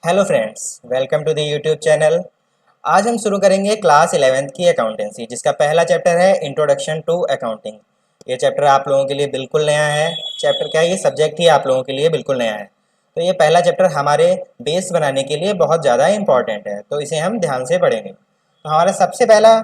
Hello friends, welcome to the YouTube channel. आज हम शुरू करेंगे क्लास 11th की अकाउंटेंसी, जिसका पहला चैप्टर है इंट्रोडक्शन टू अकाउंटिंग। ये चैप्टर आप लोगों के लिए बिल्कुल नया है। चैप्टर क्या है, ये सब्जेक्ट ही आप लोगों के लिए बिल्कुल नया है। तो ये पहला चैप्टर हमारे बेस बनाने के लिए बहुत ज़्यादा इंपॉर्टेंट है, तो इसे हम ध्यान से पढ़ेंगे। तो हमारा सबसे पहला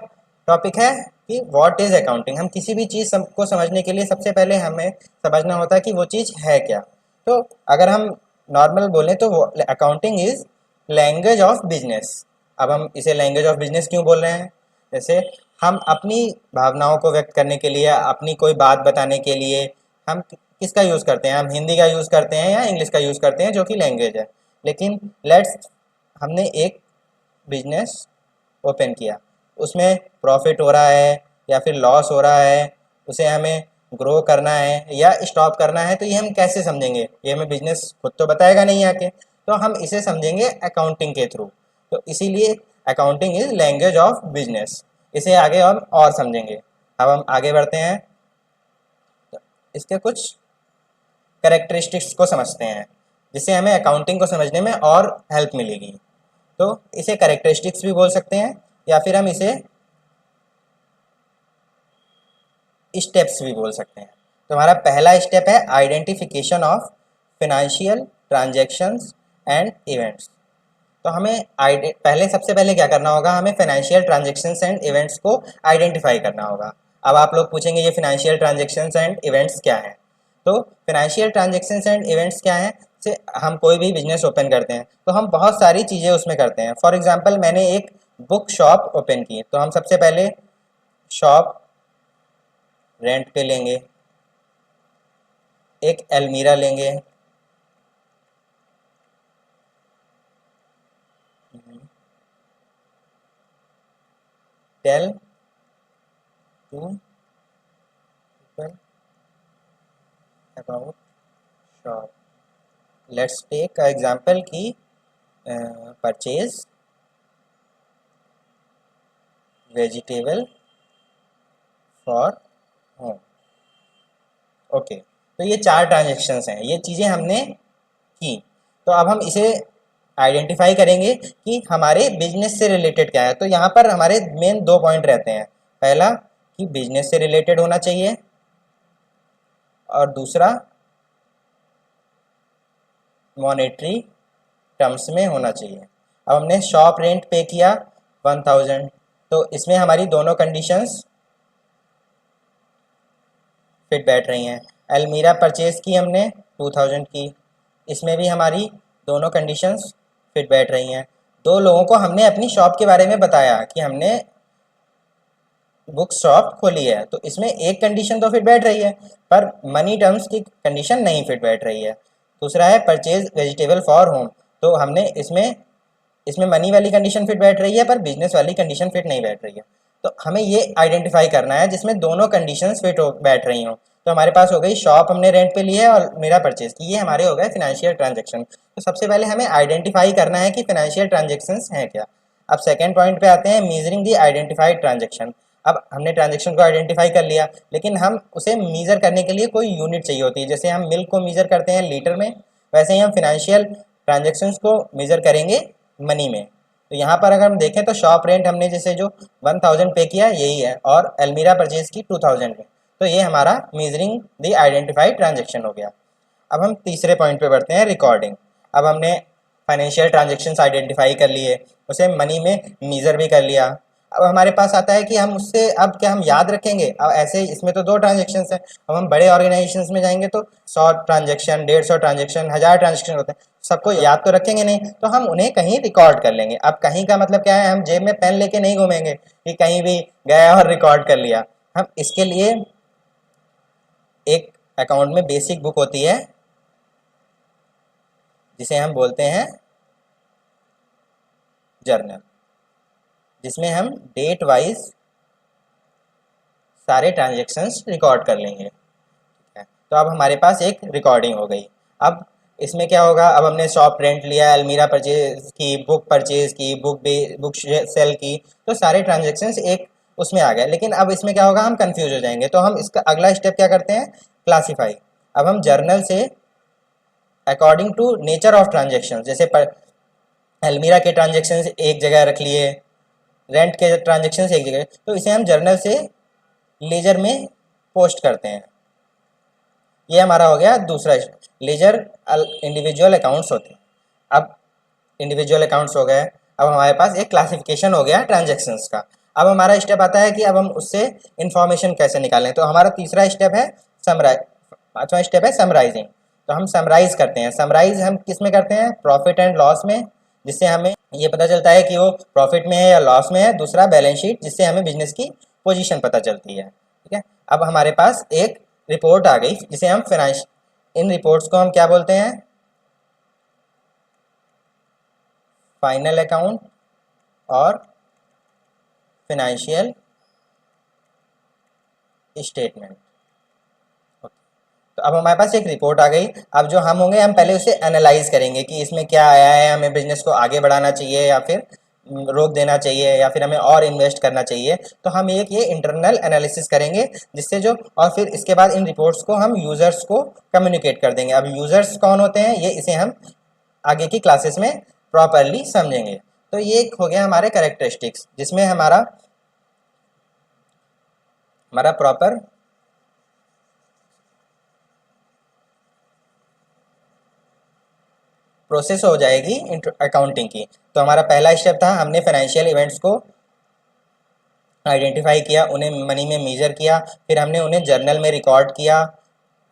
टॉपिक है कि व्हाट इज़ अकाउंटिंग। हम किसी भी चीज़ को समझने के लिए सबसे पहले हमें समझना होता है कि वो चीज़ है क्या। तो अगर हम नॉर्मल बोलें तो accounting is language of business. अब हम इसे लैंग्वेज ऑफ बिजनेस क्यों बोल रहे हैं? जैसे हम अपनी भावनाओं को व्यक्त करने के लिए, अपनी कोई बात बताने के लिए हम किसका यूज़ करते हैं? हम हिंदी का यूज़ करते हैं या इंग्लिश का यूज़ करते हैं, जो कि लैंग्वेज है। लेकिन लेट्स, हमने एक बिजनेस ओपन किया, उसमें प्रॉफिट हो रहा है या फिर लॉस हो रहा है, उसे हमें ग्रो करना है या स्टॉप करना है, तो ये हम कैसे समझेंगे? ये हमें बिजनेस खुद तो बताएगा नहीं आके, तो हम इसे समझेंगे अकाउंटिंग के थ्रू। तो इसीलिए accounting is language of business. इसे आगे हम और समझेंगे। अब हम आगे बढ़ते हैं, तो इसके कुछ करेक्टरिस्टिक्स को समझते हैं, जिससे हमें अकाउंटिंग को समझने में और हेल्प मिलेगी। तो इसे करेक्टरिस्टिक्स भी बोल सकते हैं या फिर हम इसे स्टेप्स भी बोल सकते हैं। तो हमारा पहला स्टेप है identification of financial transactions and events. तो हमें पहले सबसे पहले क्या करना होगा? हमें फाइनेंशियल ट्रांजैक्शंस एंड इवेंट्स को आइडेंटिफाई करना होगा। अब आप लोग पूछेंगे ये फाइनेंशियल ट्रांजैक्शंस एंड इवेंट्स क्या है? तो फाइनेंशियल ट्रांजैक्शंस एंड इवेंट्स क्या है? से हम कोई भी बिजनेस ओपन करते हैं तो हम बहुत सारी चीज़ें उसमें करते हैं। फॉर एग्जांपल, मैंने एक बुक शॉप ओपन की, तो हम सबसे पहले शॉप रेंट पे लेंगे, एक अलमीरा लेंगे, tell to people about shop. Let's take example की purchase vegetable for home. Okay, तो ये चार ट्रांजेक्शन्स हैं, ये चीज़ें हमने की। तो अब हम इसे आइडेंटिफाई करेंगे कि हमारे बिजनेस से रिलेटेड क्या है। तो यहाँ पर हमारे मेन दो पॉइंट रहते हैं। पहला कि बिजनेस से रिलेटेड होना चाहिए, और दूसरा मॉनेटरी टर्म्स में होना चाहिए। अब हमने शॉप रेंट पे किया 1000, तो इसमें हमारी दोनों कंडीशंस फिट बैठ रही हैं। अलमीरा परचेज़ की हमने 2000 की, इसमें भी हमारी दोनों कंडीशंस फिट बैठ रही हैं। दो लोगों को हमने अपनी शॉप के बारे में बताया कि हमने बुक शॉप खोली है, तो इसमें एक कंडीशन तो फिट बैठ रही है, पर मनी टर्म्स की कंडीशन नहीं फिट बैठ रही है। दूसरा है परचेज वेजिटेबल फॉर होम, तो हमने इसमें इसमें मनी वाली कंडीशन फिट बैठ रही है, पर बिजनेस वाली कंडीशन फिट नहीं बैठ रही है। तो हमें ये आइडेंटिफाई करना है जिसमें दोनों कंडीशंस फिट हो बैठ रही हों। तो हमारे पास हो गई शॉप हमने रेंट पे ली है और मेरा परचेज की, ये हमारे हो गए फिनेंशियल ट्रांजेक्शन। तो सबसे पहले हमें आइडेंटिफाई करना है कि फिनेंशियल ट्रांजेक्शन्स हैं क्या। अब सेकेंड पॉइंट पे आते हैं, मीजरिंग दी आइडेंटिफाइड ट्रांजेक्शन। अब हमने ट्रांजेक्शन को आइडेंटिफाई कर लिया, लेकिन हम उसे मीज़र करने के लिए कोई यूनिट चाहिए होती है। जैसे हम मिल्क को मीज़र करते हैं लीटर में, वैसे ही हम फिनेंशियल ट्रांजेक्शन्स को मीज़र करेंगे मनी में। तो यहाँ पर अगर हम देखें तो शॉप रेंट हमने जैसे जो 1000 पे किया यही है, और अलमीरा परचेज की 2000 में, तो ये हमारा मीजरिंग द आइडेंटिफाइड ट्रांजेक्शन हो गया। अब हम तीसरे पॉइंट पे बढ़ते हैं, रिकॉर्डिंग। अब हमने फाइनेंशियल ट्रांजेक्शन्स आइडेंटिफाई कर लिए, उसे मनी में मीज़र भी कर लिया। अब हमारे पास आता है कि हम उससे अब क्या हम याद रखेंगे? अब ऐसे इसमें तो दो ट्रांजेक्शन्स हैं। अब हम बड़े ऑर्गेनाइजेशंस में जाएंगे तो 100 ट्रांजेक्शन, 150 ट्रांजेक्शन, 1000 ट्रांजेक्शन होते हैं, सबको याद तो रखेंगे नहीं, तो हम उन्हें कहीं रिकॉर्ड कर लेंगे। अब कहीं का मतलब क्या है? हम जेब में पेन लेके नहीं घूमेंगे कि कहीं भी गया और रिकॉर्ड कर लिया। हम इसके लिए एक अकाउंट में बेसिक बुक होती है, जिसे हम बोलते हैं जर्नल, जिसमें हम डेट वाइज सारे ट्रांजेक्शन्स रिकॉर्ड कर लेंगे। तो अब हमारे पास एक रिकॉर्डिंग हो गई। अब इसमें क्या होगा? अब हमने शॉप रेंट लिया, अलमीरा परचेज की, बुक परचेज की, बुक सेल की, तो सारे ट्रांजेक्शन्स एक उसमें आ गए। लेकिन अब इसमें क्या होगा? हम कंफ्यूज हो जाएंगे। तो हम इसका अगला स्टेप क्या करते हैं? क्लासीफाई। अब हम जर्नल से according to nature of transaction, जैसे अलमीरा के ट्रांजेक्शन एक जगह रख लिए, रेंट के ट्रांजेक्शन एक जगह, तो इसे हम जर्नल से लेजर में पोस्ट करते हैं। ये हमारा हो गया दूसरा लेजर। इंडिविजुअल अकाउंट्स होते हैं। अब इंडिविजुअल अकाउंट्स हो गए, अब हमारे पास एक क्लासिफिकेशन हो गया ट्रांजेक्शन्स का। अब हमारा स्टेप आता है कि अब हम उससे इंफॉर्मेशन कैसे निकालें। तो हमारा तीसरा स्टेप है समराइज, पाँचवा स्टेप है समराइजिंग। तो हम समराइज करते हैं। समराइज हम किस में करते हैं? प्रॉफिट एंड लॉस में, जिससे हमें ये पता चलता है कि वो प्रॉफिट में है या लॉस में है। दूसरा बैलेंस शीट, जिससे हमें बिजनेस की पोजीशन पता चलती है। ठीक है, अब हमारे पास एक रिपोर्ट आ गई जिसे हम फाइनेंस, इन रिपोर्ट्स को हम क्या बोलते हैं? फाइनल अकाउंट और फाइनेंशियल स्टेटमेंट। तो अब हमारे पास एक रिपोर्ट आ गई। अब जो हम होंगे, हम पहले उसे एनालाइज करेंगे कि इसमें क्या आया है, हमें बिजनेस को आगे बढ़ाना चाहिए या फिर रोक देना चाहिए या फिर हमें और इन्वेस्ट करना चाहिए। तो हम एक ये इंटरनल एनालिसिस करेंगे, जिससे जो, और फिर इसके बाद इन रिपोर्ट्स को हम यूज़र्स को कम्युनिकेट कर देंगे। अब यूज़र्स कौन होते हैं, ये इसे हम आगे की क्लासेस में प्रॉपरली समझेंगे। तो ये एक हो गया हमारे कैरेक्टरिस्टिक्स, जिसमें हमारा प्रॉपर प्रोसेस हो जाएगी अकाउंटिंग की। तो हमारा पहला स्टेप था, हमने फाइनेंशियल इवेंट्स को आइडेंटिफाई किया, उन्हें मनी में मेजर किया, फिर हमने उन्हें जर्नल में रिकॉर्ड किया,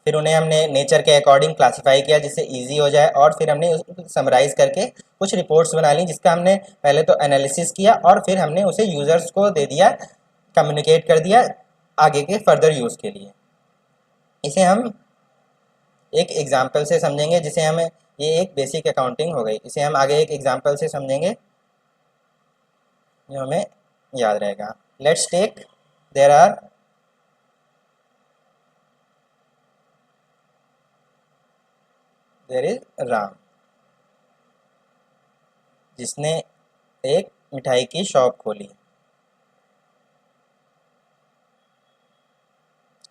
फिर उन्हें हमने नेचर के अकॉर्डिंग क्लासिफाई किया जिससे इजी हो जाए, और फिर हमने उसको समराइज़ करके कुछ रिपोर्ट्स बना ली, जिसका हमने पहले तो एनालिसिस किया और फिर हमने उसे यूज़र्स को दे दिया, कम्युनिकेट कर दिया आगे के फर्दर यूज़ के लिए। इसे हम एक एग्जाम्पल से समझेंगे, जिसे हमें, ये एक बेसिक अकाउंटिंग हो गई। इसे हम आगे एक एग्जाम्पल से समझेंगे जो हमें याद रहेगा। Let's take, there is Ram, जिसने एक मिठाई की शॉप खोली।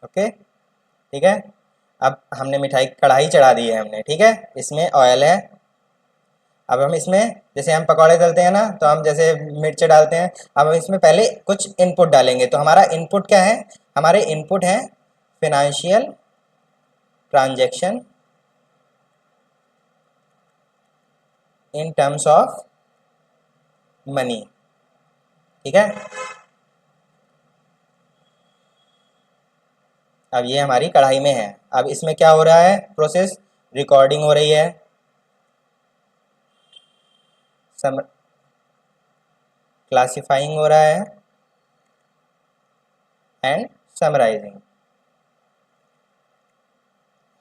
ओके, ठीक है। अब हमने मिठाई कढ़ाई चढ़ा दी है हमने, ठीक है, इसमें ऑयल है। अब हम इसमें, जैसे हम पकौड़े तलते हैं ना, तो हम जैसे मिर्च डालते हैं, अब हम इसमें पहले कुछ इनपुट डालेंगे। तो हमारा इनपुट क्या है? हमारे इनपुट है financial transaction in terms of money, ठीक है। अब ये हमारी कढ़ाई में है। अब इसमें क्या हो रहा है? प्रोसेस, रिकॉर्डिंग हो रही है, क्लासिफाइंग हो रहा है एंड समराइजिंग।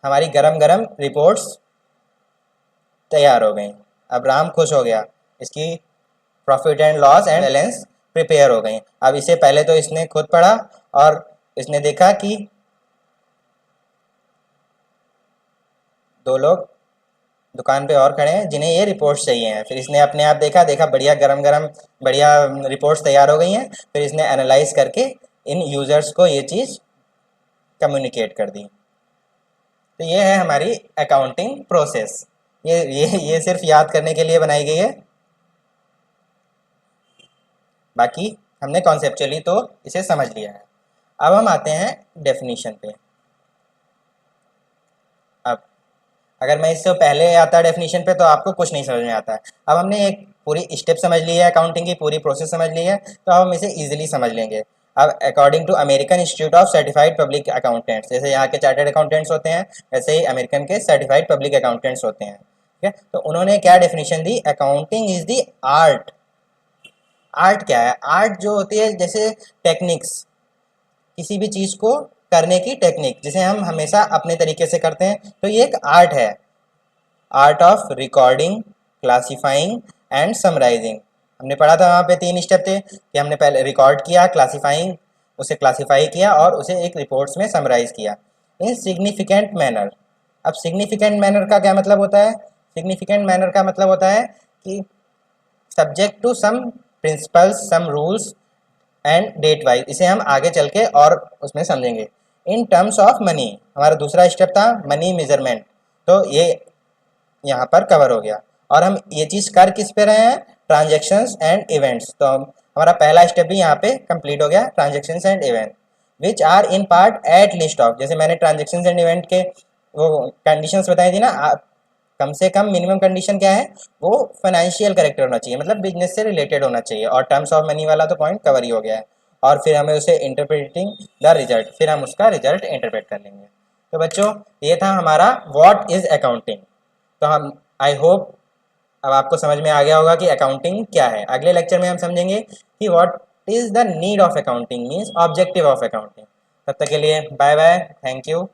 हमारी गरम गरम रिपोर्ट्स तैयार हो गई। अब राम खुश हो गया, इसकी profit and loss and balance prepare हो गई। अब इसे पहले तो इसने खुद पढ़ा और इसने देखा कि दो लोग दुकान पे और खड़े हैं जिन्हें ये रिपोर्ट्स चाहिए हैं। फिर इसने अपने आप देखा बढ़िया गरम गरम बढ़िया रिपोर्ट्स तैयार हो गई हैं। फिर इसने एनालाइज करके इन यूज़र्स को ये चीज़ कम्युनिकेट कर दी। तो ये है हमारी अकाउंटिंग प्रोसेस। ये सिर्फ याद करने के लिए बनाई गई है, बाकी हमने कॉन्सेप्चुअली तो इसे समझ लिया है। अब हम आते हैं डेफिनीशन पे। अब अगर मैं इससे पहले आता डेफिनीशन पे तो आपको कुछ नहीं समझ में आता है। अब हमने एक पूरी स्टेप समझ ली है, अकाउंटिंग की पूरी प्रोसेस समझ ली है, तो अब हम इसे ईजिली समझ लेंगे। अब according to American Institute of Certified public Accountants, जैसे यहाँ के चार्टर्ड अकाउंटेंट्स होते हैं, वैसे ही अमेरिकन के सर्टिफाइड पब्लिक अकाउंटेंट्स होते हैं। ठीक है, तो उन्होंने क्या डेफिनेशन दी? Accounting is the art. Art क्या है? आर्ट जो होती है, जैसे टेक्निक्स, किसी भी चीज़ को करने की टेक्निक, जिसे हम हमेशा अपने तरीके से करते हैं, तो ये एक आर्ट है। Art of recording, classifying and summarising. हमने पढ़ा था, वहाँ पे 3 स्टेप थे कि हमने पहले रिकॉर्ड किया, क्लासीफाइंग, उसे क्लासीफाई किया और उसे एक रिपोर्ट्स में समराइज किया इन सिग्निफिकेंट मैनर। अब सिग्निफिकेंट मैनर का क्या मतलब होता है? सिग्निफिकेंट मैनर का मतलब होता है कि subject to some principles, some rules and date wise. इसे हम आगे चल के और उसमें समझेंगे। इन टर्म्स ऑफ मनी, हमारा दूसरा स्टेप था मनी मेजरमेंट, तो ये यहाँ पर कवर हो गया। और हम ये चीज़ कर किस पे रहे हैं, ट्रांजेक्शन्स एंड इवेंट्स। तो हमारा पहला स्टेप भी यहाँ पे कंप्लीट हो गया, transactions and event which are in part at least of. जैसे मैंने ट्रांजेक्शन्स एंड इवेंट के वो कंडीशंस बताई थी ना, कम से कम मिनिमम कंडीशन क्या है, वो फाइनेंशियल करेक्टर होना चाहिए, मतलब बिजनेस से रिलेटेड होना चाहिए, और टर्म्स ऑफ मनी वाला तो पॉइंट कवर ही हो गया है। और फिर हमें उसे इंटरप्रेटिंग द रिजल्ट, फिर हम उसका रिजल्ट इंटरप्रेट कर लेंगे। तो बच्चों ये था हमारा व्हाट इज अकाउंटिंग। तो हम आई होप अब आपको समझ में आ गया होगा कि अकाउंटिंग क्या है। अगले लेक्चर में हम समझेंगे कि what is the need of accounting, means objective of accounting. तब तक के लिए बाय बाय, थैंक यू।